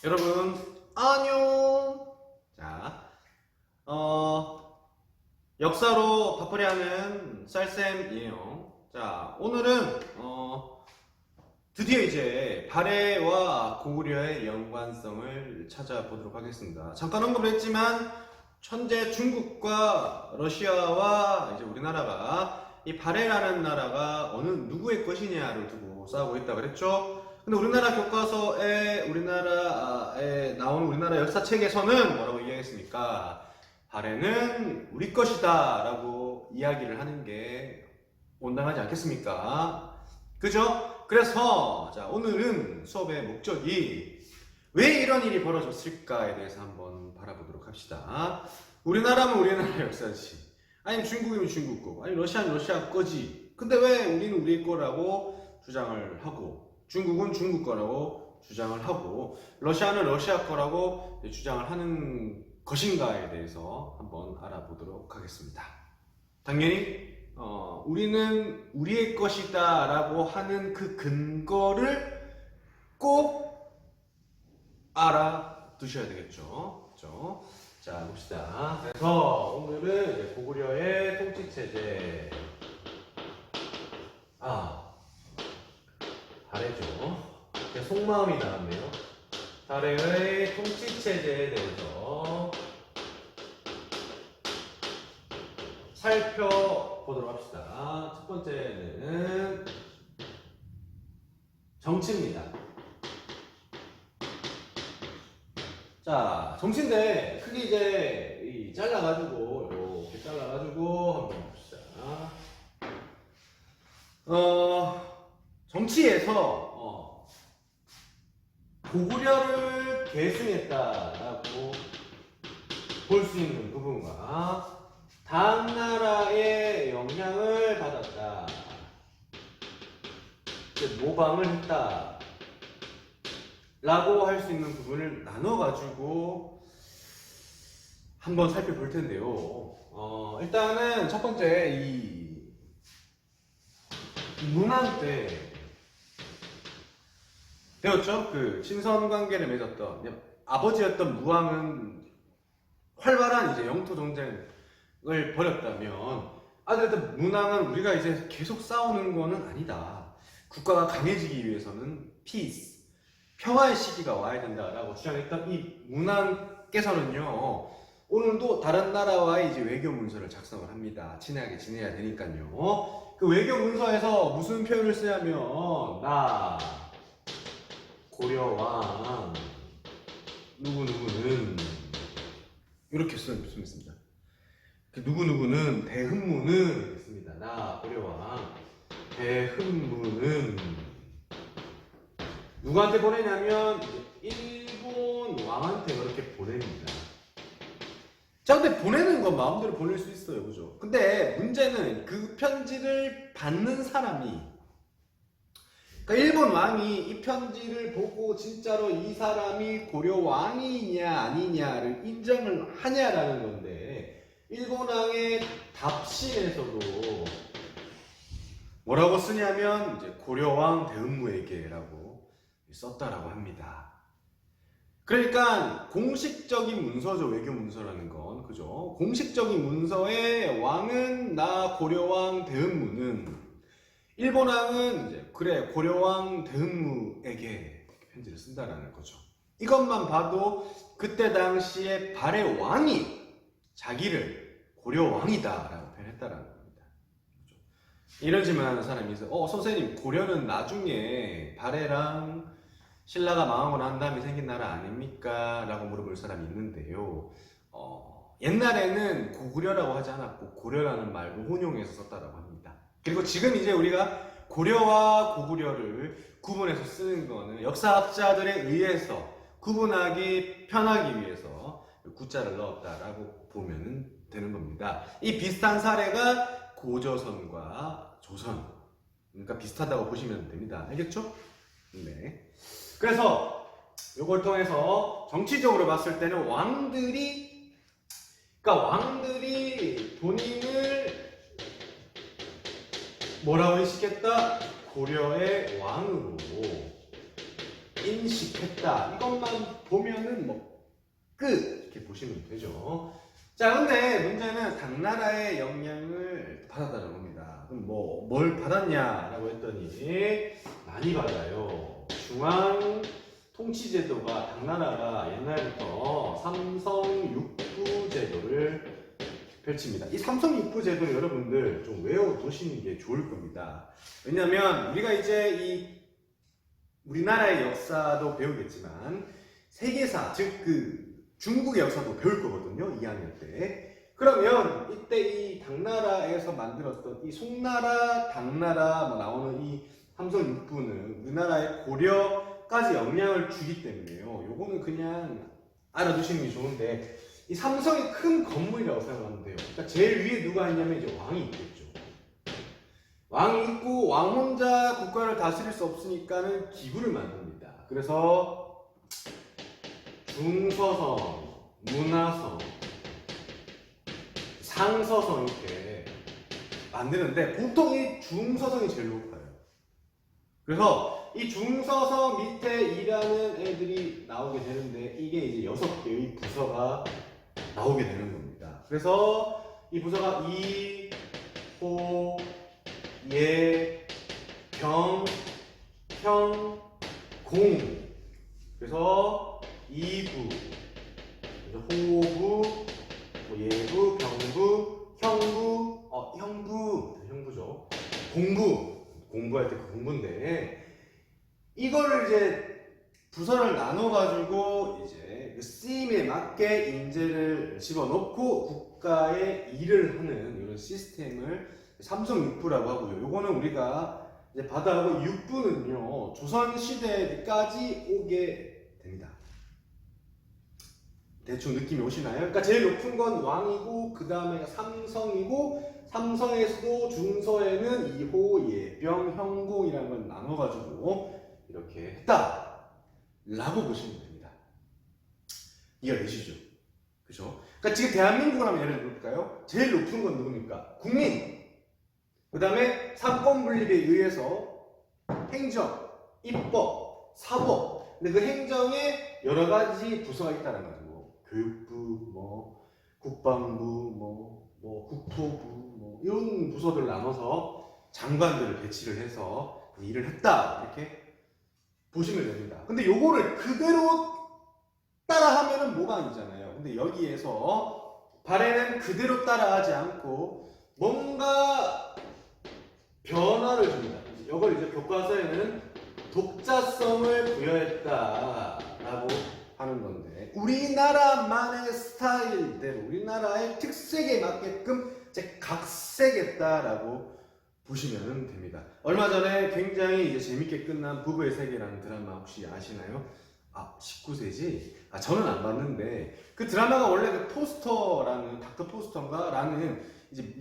여러분 안녕. 자, 역사로 바쁘리하는 쌀쌤이에요. 자, 오늘은 드디어 이제 발해와 고구려의 연관성을 찾아보도록 하겠습니다. 잠깐 언급을 했지만 현재 중국과 러시아와 이제 우리나라가 이 발해라는 나라가 어느 누구의 것이냐를 두고 싸우고 있다고 그랬죠. 근데 우리나라 교과서에 우리나라에 나오는 우리나라 역사책에서는 뭐라고 이야기했습니까? 발해는 우리 것이다 라고 이야기를 하는 게 온당하지 않겠습니까? 그죠? 그래서 자, 오늘은 수업의 목적이 왜 이런 일이 벌어졌을까에 대해서 한번 바라보도록 합시다. 우리나라면 우리나라 역사지, 아니면 중국이면 중국 거, 아니면 러시아는 러시아 거지. 근데 왜 우리는 우리 거라고 주장을 하고 중국은 중국 거라고 주장을 하고 러시아는 러시아 거라고 주장을 하는 것인가에 대해서 한번 알아보도록 하겠습니다. 당연히 우리는 우리의 것이다 라고 하는 그 근거를 꼭 알아두셔야 되겠죠. 그렇죠? 자, 봅시다. 그래서 오늘은 고구려의 통치체제, 발해죠. 속마음이 나왔네요. 발해의 통치체제에 대해서 살펴보도록 합시다. 첫 번째는 정치입니다. 자, 정치인데 크게 이제 잘라가지고 이렇게 잘라가지고 한번 봅시다. 정치에서 고구려를 계승했다라고 볼 수 있는 부분과 다음 나라의 영향을 받았다, 모방을 했다 라고 할 수 있는 부분을 나눠가지고 한번 살펴볼 텐데요. 일단은 첫 번째 이 문안 때 배웠죠? 그 친선 관계를 맺었던 아버지였던 무왕은 활발한 이제 영토 전쟁을 벌였다면 아들였던 문왕은 우리가 이제 계속 싸우는 거는 아니다. 국가가 강해지기 위해서는 피스, 평화의 시기가 와야 된다라고 주장했던 이 문왕께서는요, 오늘도 다른 나라와의 이제 외교 문서를 작성을 합니다. 친하게 지내야 되니까요. 그 외교 문서에서 무슨 표현을 쓰냐면 나 고려왕 누구누구는 이렇게 쓰습니다. 그 누구누구는 대흠무는 있습니다. 나 고려왕 대흠무는 누구한테 보내냐면 일본 왕한테 그렇게 보냅니다. 자, 근데 보내는 건 마음대로 보낼 수 있어요, 그죠? 근데 문제는 그 편지를 받는 사람이, 그러니까 일본 왕이 이 편지를 보고 진짜로 이 사람이 고려 왕이냐 아니냐를 인정을 하냐라는 건데, 일본 왕의 답신에서도 뭐라고 쓰냐면 이제 고려 왕 대흠무에게라고 썼다라고 합니다. 그러니까 공식적인 문서죠, 외교 문서라는 건. 그죠? 공식적인 문서에 왕은 나 고려왕 대흠무는, 일본 왕은 이제 그래 고려왕 대흠무에게 편지를 쓴다라는 거죠. 이것만 봐도 그때 당시에 발해 왕이 자기를 고려왕이다라고 표현했다라는 겁니다. 그죠? 이런 질문하는 사람이 있어요. 선생님, 고려는 나중에 발해랑 신라가 망하고 난 다음에 생긴 나라 아닙니까? 라고 물어볼 사람이 있는데요. 옛날에는 고구려라고 하지 않았고 고려라는 말도 혼용해서 썼다라고 합니다. 그리고 지금 이제 우리가 고려와 고구려를 구분해서 쓰는 거는 역사학자들에 의해서 구분하기 편하기 위해서 구자를 넣었다라고 보면 되는 겁니다. 이 비슷한 사례가 고조선과 조선, 그러니까 비슷하다고 보시면 됩니다. 알겠죠? 네. 그래서 이걸 통해서 정치적으로 봤을 때는 왕들이 본인을 뭐라고 인식했다? 고려의 왕으로 인식했다. 이것만 보면은 뭐 끝 이렇게 보시면 되죠. 자, 근데 문제는 당나라의 영향을 받았다는 겁니다. 그럼 뭐 뭘 받았냐라고 했더니 많이 받아요. 중앙 통치제도가 당나라가 옛날부터 삼성육부 제도를 펼칩니다. 이 삼성육부 제도 여러분들 좀 외워두시는 게 좋을 겁니다. 왜냐하면 우리가 이제 이 우리나라의 역사도 배우겠지만 세계사, 즉 그 중국의 역사도 배울 거거든요. 2학년 때. 그러면 이때 이 당나라에서 만들었던 이 송나라, 당나라 뭐 나오는 이 삼성육부는 우리나라의 고려까지 영향을 주기 때문에요. 요거는 그냥 알아두시는 게 좋은데 이 삼성이 큰 건물이라고 생각하면 돼요. 그러니까 제일 위에 누가 있냐면 이제 왕이 있겠죠. 왕이 있고 왕 혼자 국가를 다스릴 수 없으니까는 기구를 만듭니다. 그래서 중서성, 문화성, 상서성 이렇게 만드는데 보통 이 중서성이 제일 높아요. 그래서 이 중서성 밑에 일하는 애들이 나오게 되는데 이게 이제 6개의 부서가 나오게 되는 겁니다. 그래서 이 부서가 이, 호, 예, 병, 형, 공. 그래서 이부, 호부, 예부, 병부, 형부, 형부죠. 공부할 때 그 공부인데 이거를 이제 부서를 나눠가지고 이제 그 쓰임에 맞게 인재를 집어넣고 국가에 일을 하는 이런 시스템을 삼성육부라고 하고요. 요거는 우리가 이제 받아하고 육부는요 조선 시대까지 오게 됩니다. 대충 느낌이 오시나요? 그러니까 제일 높은 건 왕이고 그 다음에 삼성이고 삼성에서도 중서에는 이호, 예병, 형궁이라는 걸 나눠가지고 이렇게 했다 라고 보시면 됩니다. 이해되시죠? 그죠? 그러니까 지금 대한민국을 한번 예를 들어볼까요? 제일 높은 건 누굽니까? 국민. 그 다음에 삼권 분립에 의해서 행정, 입법, 사법. 근데 그 행정에 여러 가지 부서가 있다는 거죠. 뭐 교육부, 뭐 국방부, 뭐 국토부, 뭐 이런 부서들 나눠서 장관들을 배치를 해서 일을 했다 이렇게 보시면 됩니다. 근데 요거를 그대로 따라하면은 뭐가 아니잖아요. 근데 여기에서 발해는 그대로 따라하지 않고 뭔가 변화를 줍니다. 이걸 이제 교과서에는 독자성을 부여했다라고 하는 건데 우리나라만의 스타일대로 우리나라의 특색에 맞게끔 이제 각색했다라고 보시면 됩니다. 얼마 전에 굉장히 이제 재밌게 끝난 부부의 세계라는 드라마 혹시 아시나요? 19세지? 저는 안 봤는데 그 드라마가 원래 그 포스터라는 닥터 포스터인가라는 이제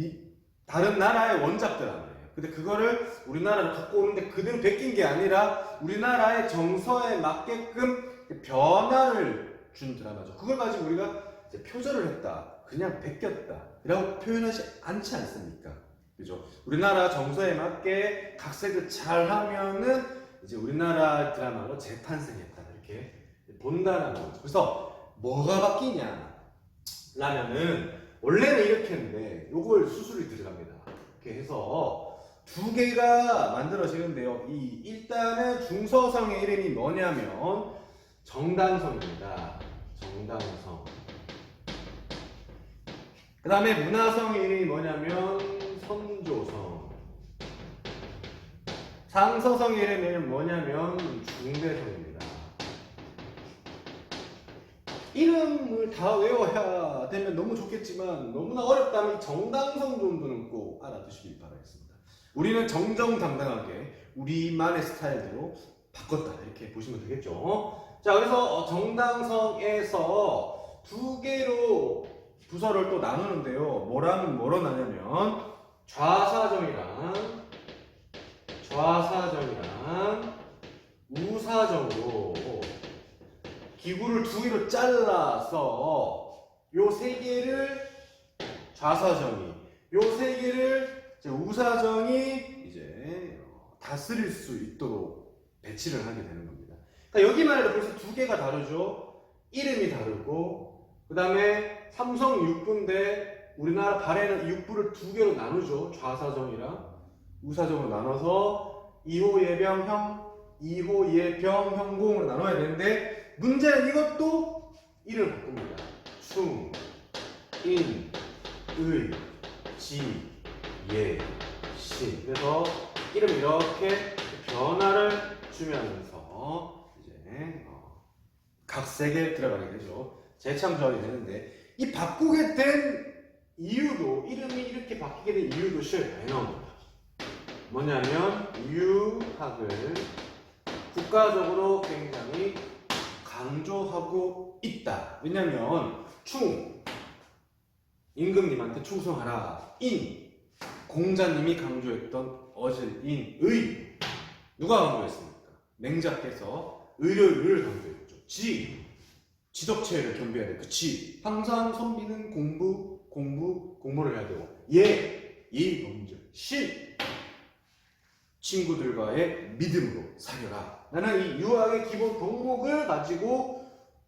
다른 나라의 원작 드라마예요. 근데 그거를 우리나라로 갖고 오는데 그대로 베낀 게 아니라 우리나라의 정서에 맞게끔 변화를 준 드라마죠. 그걸 가지고 우리가 이제 표절을 했다, 그냥 베꼈다 라고 표현하지 않지 않습니까? 그죠? 우리나라 정서에 맞게 각색을 잘 하면은 이제 우리나라 드라마로 재탄생했다 이렇게 본다는 거죠. 그래서 뭐가 바뀌냐 라면은 원래는 이렇게 했는데 요걸 수술이 들어갑니다. 이렇게 해서 두 개가 만들어지는데요. 일단은 중서성의 이름이 뭐냐면 정당성입니다. 정당성. 그 다음에 문화성의 이름이 뭐냐면 선조성. 상서성의 이름은 뭐냐면 중대성입니다. 이름을 다 외워야 되면 너무 좋겠지만 너무나 어렵다면 정당성 정도는 꼭 알아두시길 바라겠습니다. 우리는 정정당당하게 우리만의 스타일대로 바꿨다 이렇게 보시면 되겠죠. 자, 그래서 정당성에서 두 개로 부서를 또 나누는데요. 뭐로 나냐면 좌사정이랑 우사정으로 기구를 두 개로 잘라서 요 세 개를 좌사정이, 요 세 개를 우사정이 이제 다스릴 수 있도록 배치를 하게 되는 겁니다. 여기만 해도 벌써 두 개가 다르죠. 이름이 다르고, 그 다음에 삼성 육부인데 우리나라 발에는 육부를 두 개로 나누죠. 좌사정이랑 우사정으로 나눠서 2호 예병형, 2호 예병 형공으로 나눠야 되는데, 문제는 이것도 이름을 바꿉니다. 충, 인, 의, 지, 예, 신. 그래서 이름을 이렇게 변화를 주면서 이제 각색에 들어가게 되죠. 재창조하게 되는데, 이 바꾸게 된 이유도, 이름이 이렇게 바뀌게 된 이유도 시험에 많이 나옵니다. 뭐냐면 유학을 국가적으로 굉장히 강조하고 있다. 왜냐면 충, 임금님한테 충성하라. 인, 공자님이 강조했던 어질인, 의, 누가 강조했습니까? 맹자께서 의를 강조했죠. 지, 지덕체를 겸비해야 돼. 그 지, 항상 선비는 공부를 해야 되고, 예, 이 먼저, 시, 친구들과의 믿음으로 사겨라. 나는 이 유학의 기본 덕목을 가지고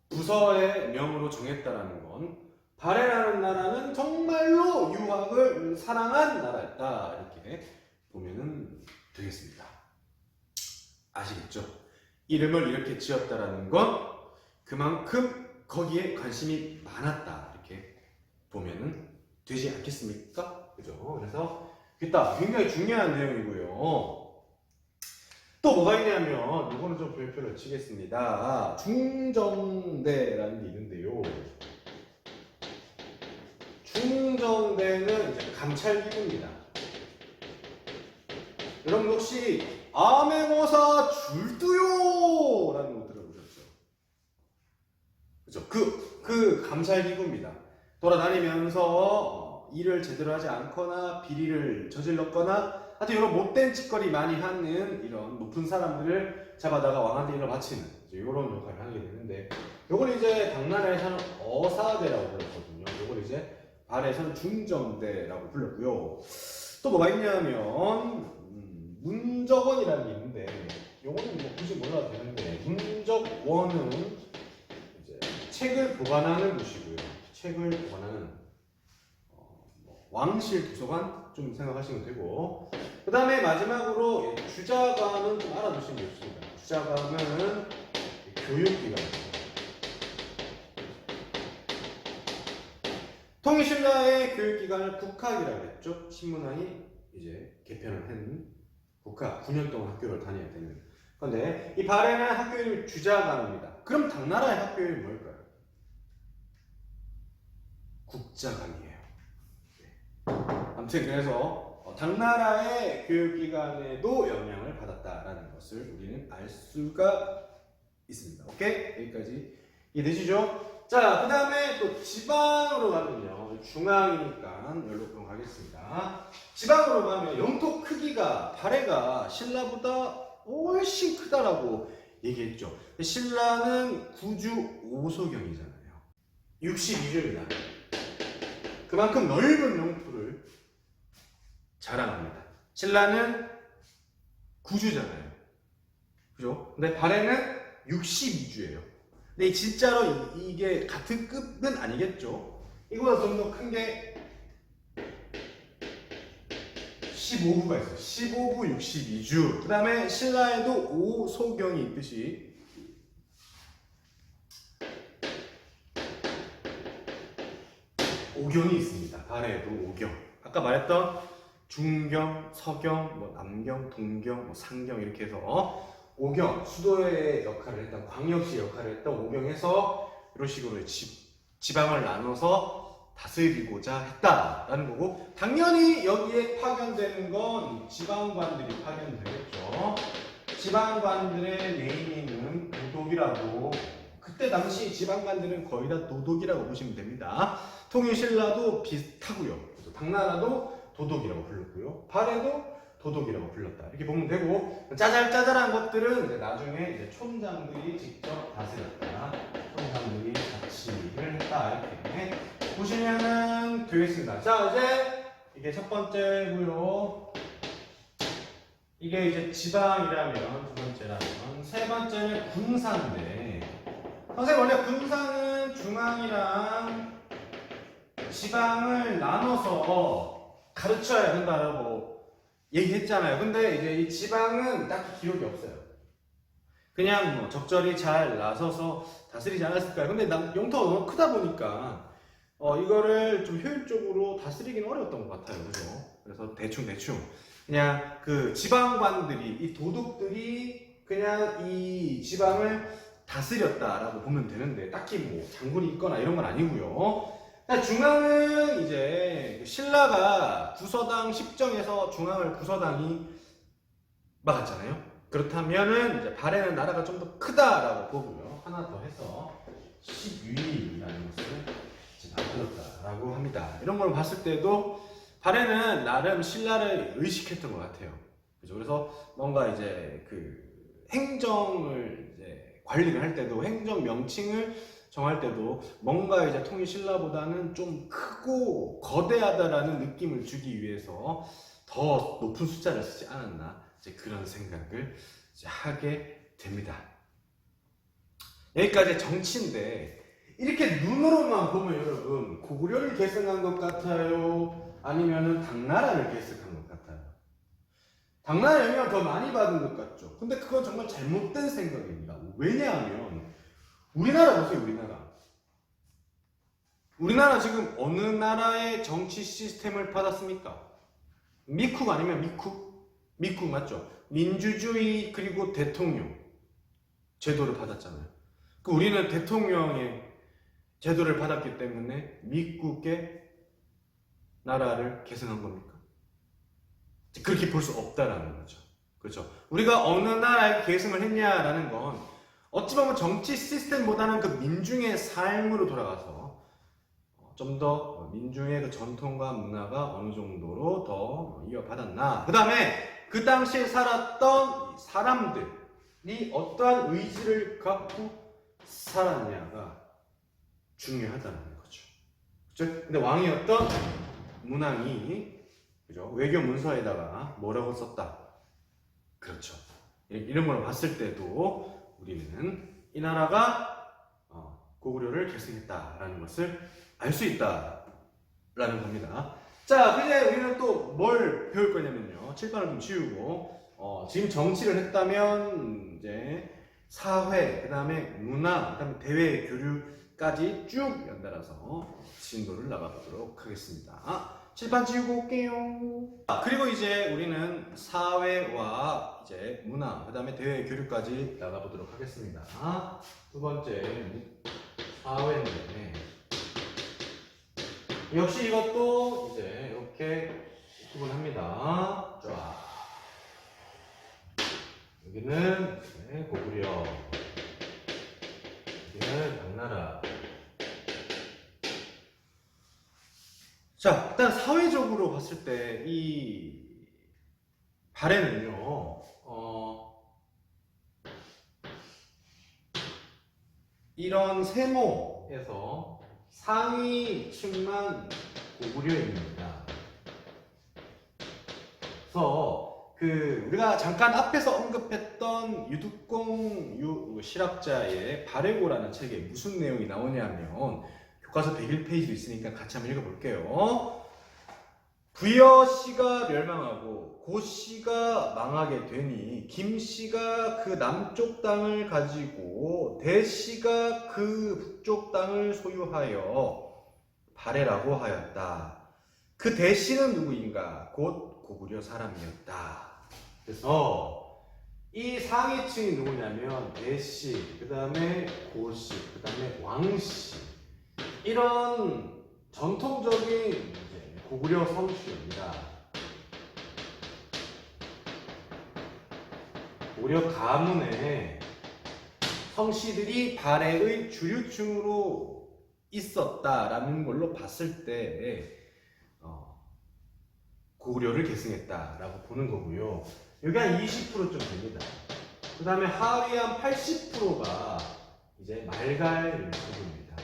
부서의 명으로 정했다라는 건, 발해라는 나라는 정말로 유학을 사랑한 나라였다. 이렇게 보면은 되겠습니다. 아시겠죠? 이름을 이렇게 지었다라는 건 그만큼 거기에 관심이 많았다. 이렇게 보면은 되지 않겠습니까? 그죠? 그래서 일단 굉장히 중요한 내용이고요. 또 뭐가 있냐면 이거는 좀 별표를 치겠습니다. 중정대라는 게 있는데요. 중정대는 이제 감찰기구입니다. 여러분 혹시 암행어사 줄두요 라는 거 들어보셨죠? 그죠? 그 감찰기구입니다. 돌아다니면서 일을 제대로 하지 않거나 비리를 저질렀거나 하여튼 이런 못된 짓거리 많이 하는 이런 높은 사람들을 잡아다가 왕한테 일을 바치는 이런 역할을 하게 되는데, 요걸 이제 당나라에서는 어사대라고 불렀거든요. 요걸 이제 발에서는 중정대라고 불렀고요. 또 뭐가 있냐면 문적원이라는 게 있는데, 요거는 뭐 굳이 몰라도 되는데, 문적원은 이제 책을 보관하는 곳이고요. 책을 보관하는 왕실 도서관 좀 생각하시면 되고, 그 다음에 마지막으로 주자관은 좀 알아두시면 좋습니다. 주자관은 교육기관입니다. 통일신라의 교육기관을 국학이라고 했죠. 신문왕이 이제 개편을 한 국학, 9년 동안 학교를 다녀야 되는. 그런데 이 발해는 학교 이름이 주자관입니다. 그럼 당나라의 학교 이름이 뭘까요? 국자관이에요. 아무튼 그래서 당나라의 교육기관에도 영향을 받았다라는 것을 우리는 알 수가 있습니다. 오케이? 여기까지 이해되시죠? 자, 그 다음에 또 지방으로 가면요. 중앙이니까 여기로 가겠습니다. 지방으로 가면 영토 크기가 발해가 신라보다 훨씬 크다라고 얘기했죠. 신라는 구주 5소경이잖아요. 62주입니다. 그만큼 넓은 영토를 자랑합니다. 신라는 9주잖아요. 그죠? 근데 발해는 62주예요. 근데 진짜로 이게 같은 급은 아니겠죠? 이거보다 좀 더 큰 게 15부가 있어요. 15부 62주. 그 다음에 신라에도 5소경이 있듯이 오경이 있습니다. 발해에도 오경. 아까 말했던 중경, 서경, 뭐 남경, 동경, 뭐 상경 이렇게 해서 오경, 수도의 역할을 했던, 광역시 역할을 했던 오경에서 이런 식으로 지방을 나눠서 다스리고자 했다라는 거고, 당연히 여기에 파견되는 건 지방관들이 파견되겠죠. 지방관들의 네이밍은 도독이라고, 그때 당시 지방관들은 거의 다 도독이라고 보시면 됩니다. 통일신라도 비슷하고요. 그래서 당나라도 도독이라고 불렀고요. 발해도 도독이라고 불렀다. 이렇게 보면 되고, 짜잘짜잘한 것들은 이제 나중에 이제 촌장들이 직접 다스렸다. 촌장들이 자치를 했다. 이렇게 보시면은 되겠습니다. 자, 이제 이게 첫 번째고요. 이게 이제 지방이라면 두 번째라면, 세 번째는 군사인데, 선생님 원래 군사는 중앙이랑 지방을 나눠서 가르쳐야 된다라고 얘기했잖아요. 근데 이제 이 지방은 딱히 기록이 없어요. 그냥 뭐 적절히 잘 나서서 다스리지 않았을까요? 근데 영토가 너무 크다 보니까 이거를 좀 효율적으로 다스리기는 어려웠던 것 같아요. 그죠? 그래서 대충 그냥 그 지방관들이, 이 도독들이 그냥 이 지방을 다스렸다라고 보면 되는데, 딱히 뭐 장군이 있거나 이런 건 아니고요. 중앙은 이제 신라가 구서당 10정에서 중앙을 구서당이 막았잖아요. 그렇다면은 이제 발해는 나라가 좀 더 크다라고 보고요. 하나 더 해서 12라는 것을 만들었다라고 합니다. 이런 걸 봤을 때도 발해는 나름 신라를 의식했던 것 같아요. 그죠? 그래서 뭔가 이제 그 행정을 이제 관리를 할 때도, 행정 명칭을 정할 때도 뭔가 이제 통일 신라보다는 좀 크고 거대하다라는 느낌을 주기 위해서 더 높은 숫자를 쓰지 않았나, 이제 그런 생각을 이제 하게 됩니다. 여기까지 정치인데, 이렇게 눈으로만 보면 여러분 고구려를 계승한 것 같아요? 아니면은 당나라를 계승한 것 같아요? 당나라 영향을 더 많이 받은 것 같죠? 근데 그건 정말 잘못된 생각입니다. 왜냐하면 우리나라 보세요. 우리나라 지금 어느 나라의 정치 시스템을 받았습니까? 미국 아니면 미국 맞죠? 민주주의 그리고 대통령 제도를 받았잖아요. 우리는 대통령의 제도를 받았기 때문에 미국의 나라를 계승한 겁니까? 그렇게 볼 수 없다라는 거죠. 그렇죠? 우리가 어느 나라에 계승을 했냐라는 건 어찌 보면 정치 시스템보다는 그 민중의 삶으로 돌아가서 좀 더 민중의 그 전통과 문화가 어느 정도로 더 이어받았나. 그 다음에 그 당시에 살았던 사람들이 어떠한 의지를 갖고 살았냐가 중요하다는 거죠. 그죠? 근데 왕이었던 문왕이, 그죠? 외교 문서에다가 뭐라고 썼다. 그렇죠. 이런 걸 봤을 때도 우리는 이 나라가 고구려를 계승했다라는 것을 알 수 있다라는 겁니다. 자, 이제 우리는 또 뭘 배울 거냐면요. 칠판을 좀 지우고, 지금 정치를 했다면 이제 사회, 그 다음에 문화, 그 다음에 대외 교류까지 쭉 연달아서 진도를 나가보도록 하겠습니다. 칠판 지우고 올게요. 그리고 이제 우리는 사회와 이제 문화, 그 다음에 대외 교류까지 나가보도록 하겠습니다. 두 번째, 사회인데, 역시 이것도 이제 이렇게 구분합니다. 자, 여기는 고구려, 여기는 당나라. 자, 일단 사회적으로 봤을 때 이 발해는요, 이런 세모에서 상위층만 고구려입니다. 그래서 우리가 잠깐 앞에서 언급했던 유득공 실학자의 발해고라는 책에 무슨 내용이 나오냐면, 교과서 101페이지도 있으니까 같이 한번 읽어볼게요. 부여씨가 멸망하고 고씨가 망하게 되니 김씨가 그 남쪽 땅을 가지고 대씨가 그 북쪽 땅을 소유하여 발해라고 하였다. 그 대씨는 누구인가? 곧 고구려 사람이었다. 그래서 이 상위층이 누구냐면 대씨, 그 다음에 고씨, 그 다음에 왕씨, 이런 전통적인 고구려 성씨입니다. 고구려 가문의 성씨들이 발해의 주류층으로 있었다라는 걸로 봤을 때 고구려를 계승했다라고 보는 거고요. 여기 한 20%좀 됩니다. 그 다음에 하위 한 80%가 이제 말갈 부분입니다.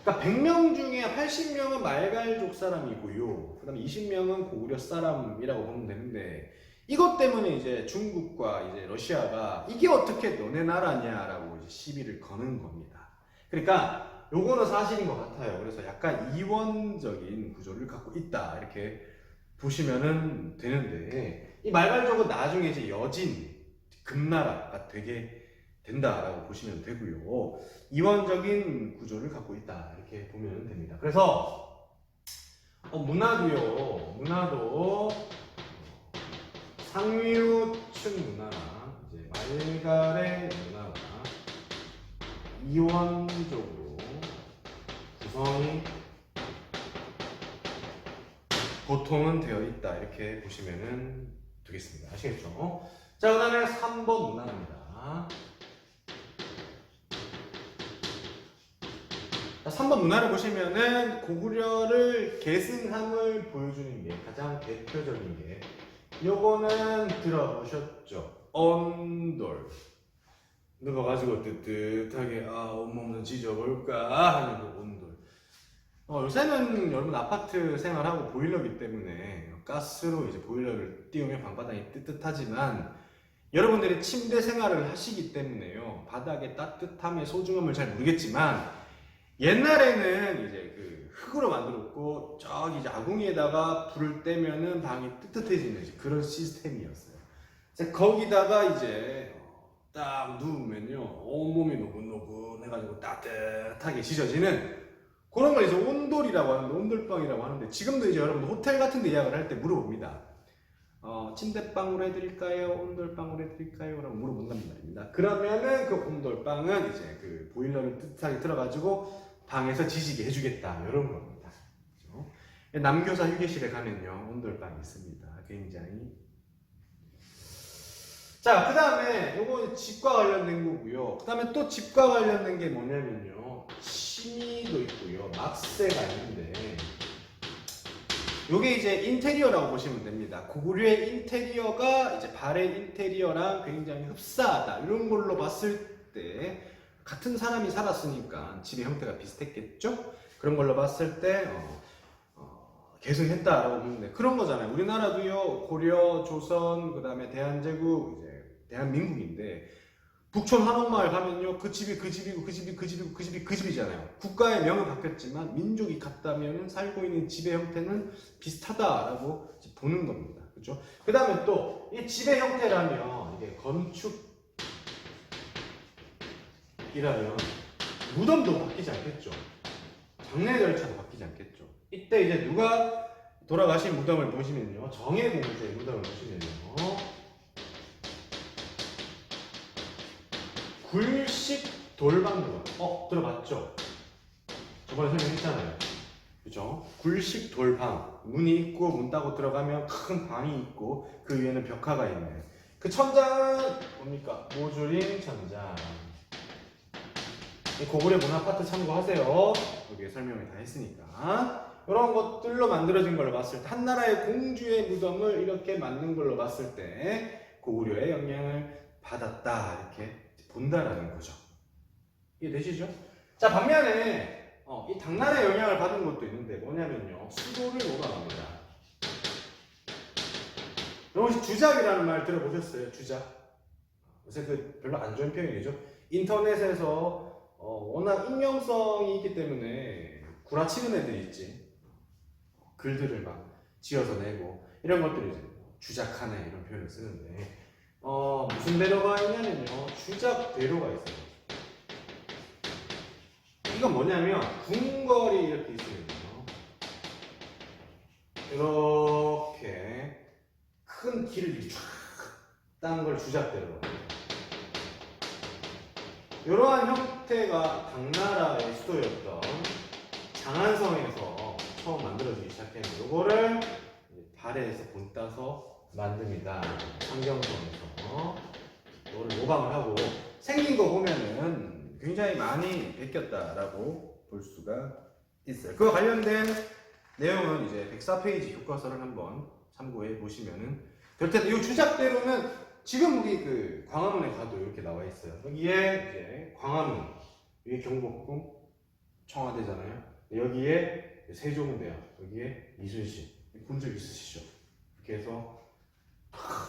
그러니까 100명 중에 80명은 말갈족 사람이고요. 그다음에 20명은 고구려 사람이라고 보면 되는데 이것 때문에 이제 중국과 이제 러시아가 이게 어떻게 너네 나라냐라고 이제 시비를 거는 겁니다. 그러니까 요거는 사실인 것 같아요. 그래서 약간 이원적인 구조를 갖고 있다 이렇게 보시면은 되는데 이 말갈족은 나중에 이제 여진 금나라가 되게 된다라고 보시면 되고요. 이원적인 구조를 갖고 있다 이렇게 보면 됩니다. 그래서 문화도 상류층 문화나 이제 말갈의 문화가 이원적으로 구성이 보통은 되어 있다 이렇게 보시면 되겠습니다. 아시겠죠? 자, 그 다음에 3번 문화입니다. 자, 3번 문화를 보시면은 고구려를 계승함을 보여주는 게 가장 대표적인 게 요거는 들어보셨죠? 언돌. 누가 가지고 뜨뜻하게 온몸 좀 지져볼까 하는 그 온돌. 요새는 여러분 아파트 생활하고 보일러기 때문에 가스로 이제 보일러를 띄우면 방바닥이 뜨뜻하지만 여러분들이 침대 생활을 하시기 때문에요. 바닥의 따뜻함의 소중함을 잘 모르겠지만 옛날에는 이제 그 흙으로 만들었고 저기 이제 아궁이에다가 불을 떼면은 방이 뜨뜻해지는 그런 시스템이었어요. 거기다가 이제 딱 누우면요 온몸이 노곤노곤해가지고 따뜻하게 지져지는 그런 걸 이제 온돌이라고 하는데 온돌방이라고 하는데 지금도 이제 여러분들 호텔 같은 데 예약을 할 때 물어봅니다. 침대방으로 해드릴까요? 온돌방으로 해드릴까요? 라고 물어본단 말입니다. 그러면은 그 온돌방은 이제 그 보일러를 뜨뜻하게 틀어가지고 방에서 지지게 해주겠다 이런 겁니다. 그렇죠? 남교사 휴게실에 가면요 온돌방이 있습니다. 굉장히. 자, 그 다음에 요거 집과 관련된 거고요. 그 다음에 또 집과 관련된 게 뭐냐면요 침이도 있고요 막세가 있는데 요게 이제 인테리어라고 보시면 됩니다. 고구려의 인테리어가 이제 발의 인테리어랑 굉장히 흡사하다 이런 걸로 봤을 때 같은 사람이 살았으니까 집의 형태가 비슷했겠죠? 그런 걸로 봤을 때 계승했다라고 보는데 그런 거잖아요. 우리나라도요 고려, 조선, 그 다음에 대한제국, 이제 대한민국인데 북촌 한옥마을 가면요 그 집이 그 집이고 그 집이 그 집이고 그 집이 그 집이잖아요. 국가의 명은 바뀌었지만 민족이 같다면 살고 있는 집의 형태는 비슷하다라고 보는 겁니다. 그렇죠? 그 다음에 또 이 집의 형태라면 이게 건축이라면 무덤도 바뀌지 않겠죠. 장례 절차도 바뀌지 않겠죠. 이때 이제 누가 돌아가신 무덤을 보시면요 정예공주의 무덤을 보시면요 굴식 돌방무덤 들어봤죠? 저번에 설명했잖아요. 그죠? 굴식 돌방 문이 있고 문 따고 들어가면 큰 방이 있고 그 위에는 벽화가 있는 그 천장은 뭡니까? 모듈인 천장. 고구려 문화 파트 참고하세요. 여기에 설명을 다 했으니까. 이런 것들로 만들어진 걸로 봤을 때 한나라의 공주의 무덤을 이렇게 만든 걸로 봤을 때 고구려의 영향을 받았다 이렇게 본다라는 거죠. 이해되시죠? 자, 반면에 이 당나라의 영향을 받은 것도 있는데 뭐냐면요 수도를 오가합니다. 여러분 혹시 주작이라는 말 들어보셨어요? 주작. 요새 그 별로 안 좋은 표현이죠. 인터넷에서 워낙 익명성이 있기 때문에 구라치는 애들이 있지. 글들을 막 지어서 내고 이런 것들을 이제 주작하네 이런 표현을 쓰는데 무슨 대로가 있냐면요 주작대로가 있어요. 이건 뭐냐면 궁궐이 이렇게 있으면요 이렇게 큰 길을 쫙 딴 걸 주작대로라고 합니다. 이러한 형태가 당나라의 수도였던 장안성에서 처음 만들어지기 시작했는데 이거를 발해에서 본따서 만듭니다. 상경성에서 이거를 모방을 하고 생긴 거 보면은 굉장히 많이 베꼈다라고 볼 수가 있어요. 그와 관련된 내용은 이제 104페이지 교과서를 한번 참고해 보시면은 될 텐데 이 주작대로는 지금 우리 그 광화문에 가도 이렇게 나와 있어요. 여기에 이제 광화문, 위에 경복궁, 청와대잖아요. 여기에 세종대왕, 여기에 이순신 본 적 있으시죠? 이렇게 해서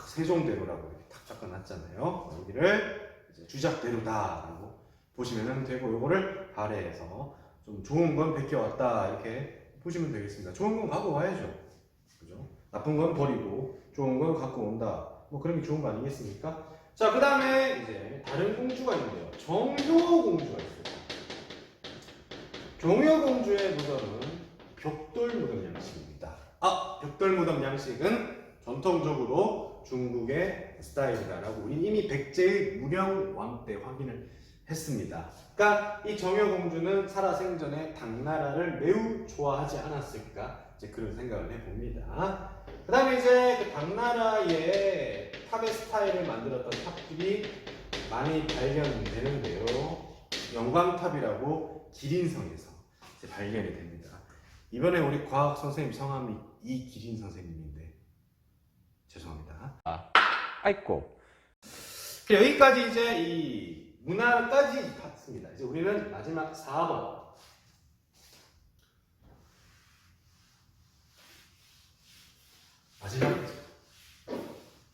세종대로라고 이렇게 탁 적어놨잖아요. 여기를 이제 주작대로다라고 보시면 되고, 요거를 발해해서 좀 좋은 건 베껴왔다 이렇게 보시면 되겠습니다. 좋은 건 갖고 와야죠. 그죠? 나쁜 건 버리고 좋은 건 갖고 온다. 뭐 그런 게 좋은 거 아니겠습니까? 자, 그 다음에 이제 다른 공주가 있는데요. 정효공주가 있어요. 정효공주의 무덤은 벽돌무덤 양식입니다. 벽돌무덤 양식은 전통적으로 중국의 스타일이다라고 우리 이미 백제의 무령왕 때 확인을 했습니다. 그러니까 이 정효공주는 살아생전에 당나라를 매우 좋아하지 않았을까, 이제 그런 생각을 해봅니다. 그 다음에 이제 그 당나라의 탑의 스타일을 만들었던 탑들이 많이 발견되는데요. 영광탑이라고 기린성에서 이제 발견이 됩니다. 이번에 우리 과학 선생님 성함이 이기린 선생님인데 죄송합니다. 아이고. 여기까지 이제 이 문화까지 봤습니다. 이제 우리는 마지막 4번. 마지막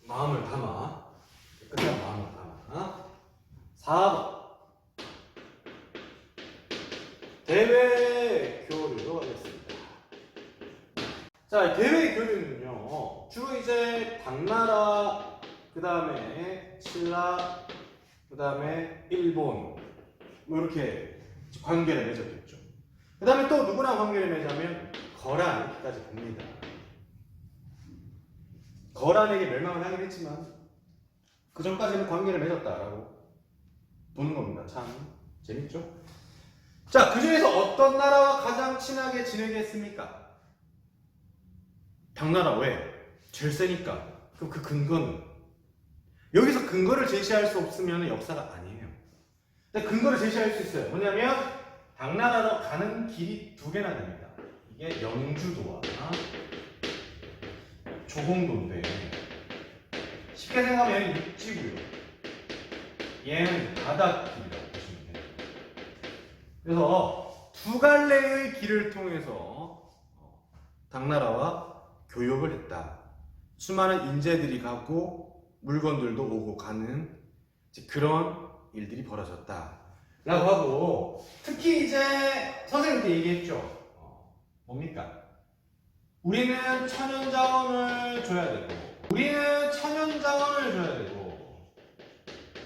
마음을 담아, 끝난 마음을 담아 4번 대외 교류로 하겠습니다. 자, 대외 교류는요, 주로 이제 당나라, 그 다음에 신라, 그 다음에 일본, 뭐 이렇게 관계를 맺었겠죠. 그 다음에 또 누구랑 관계를 맺자면 거란까지 봅니다. 거란에게 멸망을 하긴 했지만 그 전까지는 관계를 맺었다라고 보는 겁니다. 참 재밌죠? 자, 그 중에서 어떤 나라와 가장 친하게 지내겠습니까? 당나라. 왜? 제일 세니까. 그럼 그 근거는? 여기서 근거를 제시할 수 없으면 역사가 아니에요. 근데 근거를 제시할 수 있어요. 뭐냐면 당나라로 가는 길이 두 개나 됩니다. 이게 영주도와 조공도인데, 쉽게 생각하면 여기 육지고요. 얘는 바닷길이라고 보시면 돼요. 그래서 두 갈래의 길을 통해서 당나라와 교역을 했다. 수많은 인재들이 가고 물건들도 오고 가는 그런 일들이 벌어졌다 라고 하고, 특히 이제 선생님께 얘기했죠. 뭡니까? 우리는 천연자원을 줘야 되고,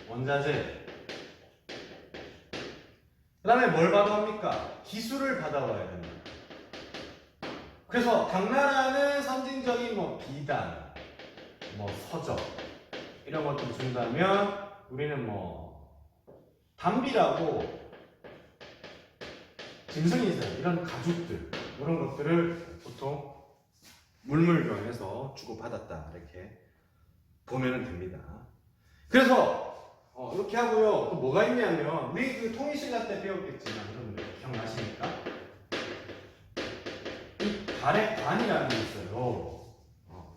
원자재, 그 다음에 뭘 받아옵니까? 기술을 받아와야 됩니다. 그래서 당나라는 선진적인 비단, 서적 이런 것들을 준다면, 우리는 담비라고 짐승이들, 이런 가죽들, 이런 것들을 보통 물물교환해서 주고받았다 이렇게 보면 됩니다. 그래서 이렇게 하고요. 또 뭐가 있냐면, 우리 그 통일신라 때 배웠겠지만 여러분들 기억나십니까? 이 발의 관이라는 게 있어요.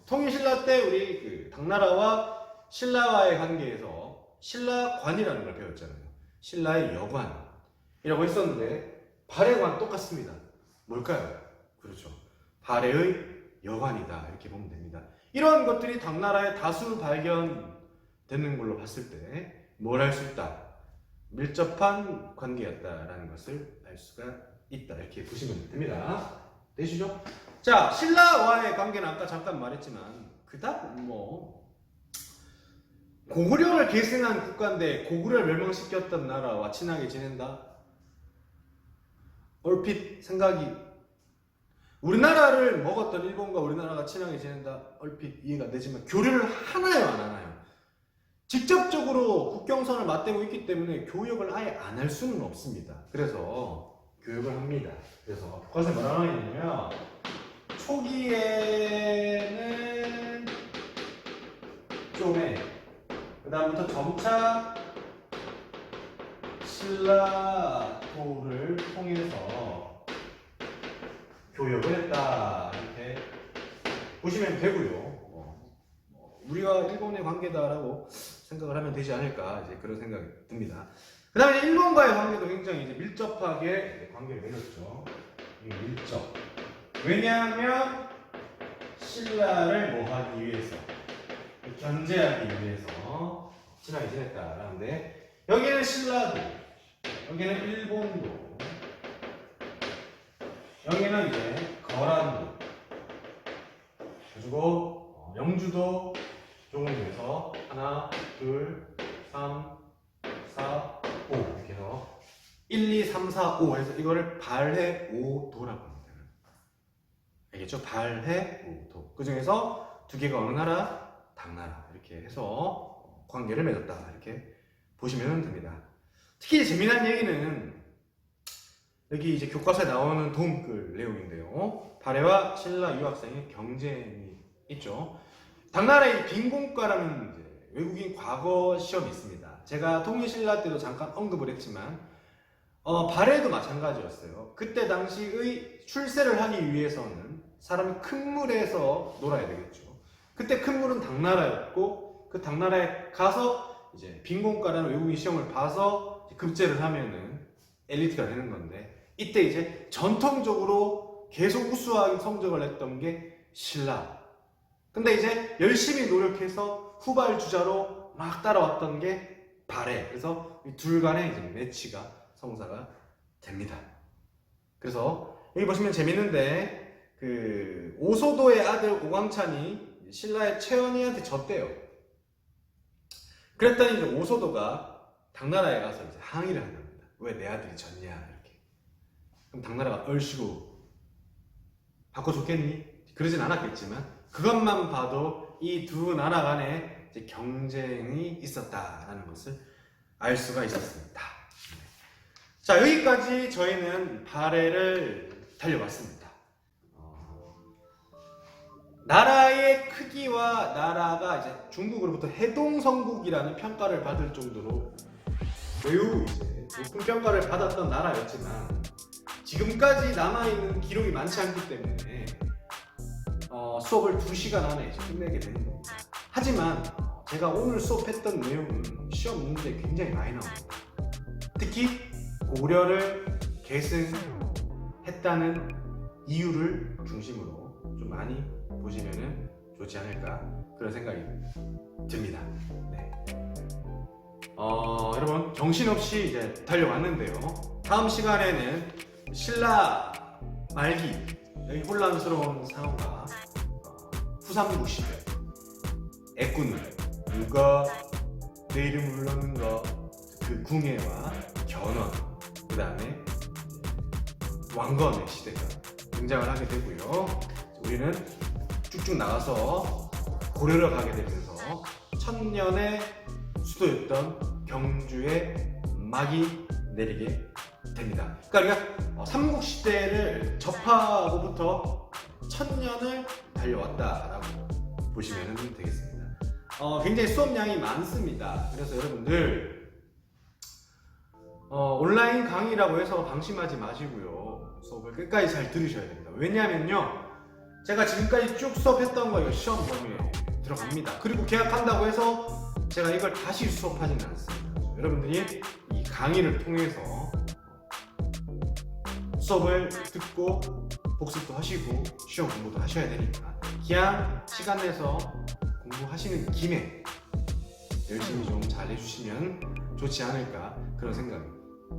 통일신라 때 우리 그 당나라와 신라와의 관계에서 신라관이라는 걸 배웠잖아요. 신라의 여관이라고 했었는데 발의 관 똑같습니다. 뭘까요? 그렇죠. 발해의 여관이다 이렇게 보면 됩니다. 이런 것들이 당나라에 다수 발견되는 걸로 봤을 때 뭘 할 수 있다? 밀접한 관계였다라는 것을 알 수가 있다 이렇게 보시면 됩니다. 되시죠? 자, 신라와의 관계는 아까 잠깐 말했지만 그닥 고구려를 계승한 국가인데 고구려를 멸망시켰던 나라와 친하게 지낸다? 얼핏 생각이, 우리나라를 먹었던 일본과 우리나라가 친하게 지낸다? 얼핏 이해가 되지만 교류를 하나요, 안 하나요? 직접적으로 국경선을 맞대고 있기 때문에 교역을 아예 안 할 수는 없습니다. 그래서 교역을 합니다. 그래서 그것을 뭐라고 하냐면, 초기에는 좀에, 그 다음부터 점차 신라도를 통해서 교역을 했다 이렇게 보시면 되고요. 우리가 일본의 관계다라고 생각을 하면 되지 않을까, 이제 그런 생각이 듭니다. 그 다음에 일본과의 관계도 굉장히 이제 밀접하게 관계를 맺었죠. 이 밀접. 왜냐하면 신라를 뭐 하기 위해서, 견제하기 위해서 친하게 지냈다라는데, 여기는 신라도, 여기는 일본도, 여기는 이제 거란도, 그리고 영주도 조금해서 하나, 둘, 3, 4, 5 이렇게 해서 1, 2, 3, 4, 5 해서 이거를 발해 오도라고 합니다. 알겠죠? 발해 오도. 그 중에서 두 개가 어느 나라? 당나라. 이렇게 해서 관계를 맺었다. 이렇게 보시면 됩니다. 특히 재미난 얘기는 여기 이제 교과서에 나오는 도움글 내용인데요. 발해와 신라 유학생의 경쟁이 있죠. 당나라의 빈공과라는 이제 외국인 과거 시험이 있습니다. 제가 통일신라 때도 잠깐 언급을 했지만 발해도 마찬가지였어요. 그때 당시의 출세를 하기 위해서는 사람이 큰 물에서 놀아야 되겠죠. 그때 큰 물은 당나라였고 그 당나라에 가서 이제 빈공과라는 외국인 시험을 봐서 급제를 하면은 엘리트가 되는 건데, 이때 이제 전통적으로 계속 우수하게 성적을 냈던 게 신라. 근데 이제 열심히 노력해서 후발주자로 막 따라왔던 게 발해. 그래서 이 둘 간의 이제 매치가 성사가 됩니다. 그래서 여기 보시면 재밌는데, 그 오소도의 아들 오광찬이 신라의 최연희한테 졌대요. 그랬더니 이제 오소도가 당나라에 가서 이제 항의를 한답니다. 왜 내 아들이 졌냐 이렇게. 그럼 당나라가 얼씨구 바꿔줬겠니? 그러진 않았겠지만 그것만 봐도 이 두 나라 간에 이제 경쟁이 있었다라는 것을 알 수가 있었습니다. 자, 여기까지 저희는 발해를 달려봤습니다. 나라의 크기와 나라가 이제 중국으로부터 해동성국이라는 평가를 받을 정도로 매우 이제 높은 평가를 받았던 나라였지만, 지금까지 남아있는 기록이 많지 않기 때문에 수업을 2시간 안에 이제 끝내게 되는 겁니다. 하지만 제가 오늘 수업했던 내용은 시험 문제에 굉장히 많이 나옵니다. 특히 고려를 계승했다는 이유를 중심으로 좀 많이 보시면 좋지 않을까, 그런 생각이 듭니다. 네. 여러분 정신없이 이제 달려왔는데요. 다음 시간에는 신라 말기, 여기 혼란스러운 상황과 후삼국 시대, 애꾼 누가 내 이름을 불렀는가, 그 궁예와 견훤, 그 다음에 왕건의 시대가 등장을 하게 되고요. 우리는 쭉쭉 나가서 고려를 가게 되면서 천년의 수도였던 경주에 막이 내리게 됩니다. 그러니까 우리가 삼국시대를 접하고부터 천년을 달려왔다라고 보시면 되겠습니다. 굉장히 수업량이 많습니다. 그래서 여러분들 온라인 강의라고 해서 방심하지 마시고요. 수업을 끝까지 잘 들으셔야 됩니다. 왜냐하면요, 제가 지금까지 쭉 수업했던 거 이거 시험 범위에 들어갑니다. 그리고 계약한다고 해서 제가 이걸 다시 수업하지는 않습니다. 여러분들이 이 강의를 통해서 수업을 듣고 복습도 하시고 시험 공부도 하셔야 되니까 그냥 시간 내서 공부하시는 김에 열심히 좀 잘 해주시면 좋지 않을까, 그런 생각이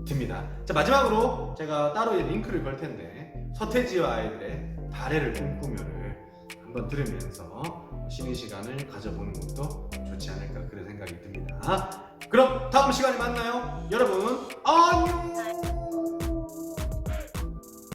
듭니다. 자, 마지막으로 제가 따로 링크를 걸 텐데, 서태지와 아이들의 발해를 꿈꾸며를 한번 들으면서 쉬는 시간을 가져보는 것도 좋지 않을까, 그런 생각이 듭니다. 그럼 다음 시간에 만나요. 여러분 안녕.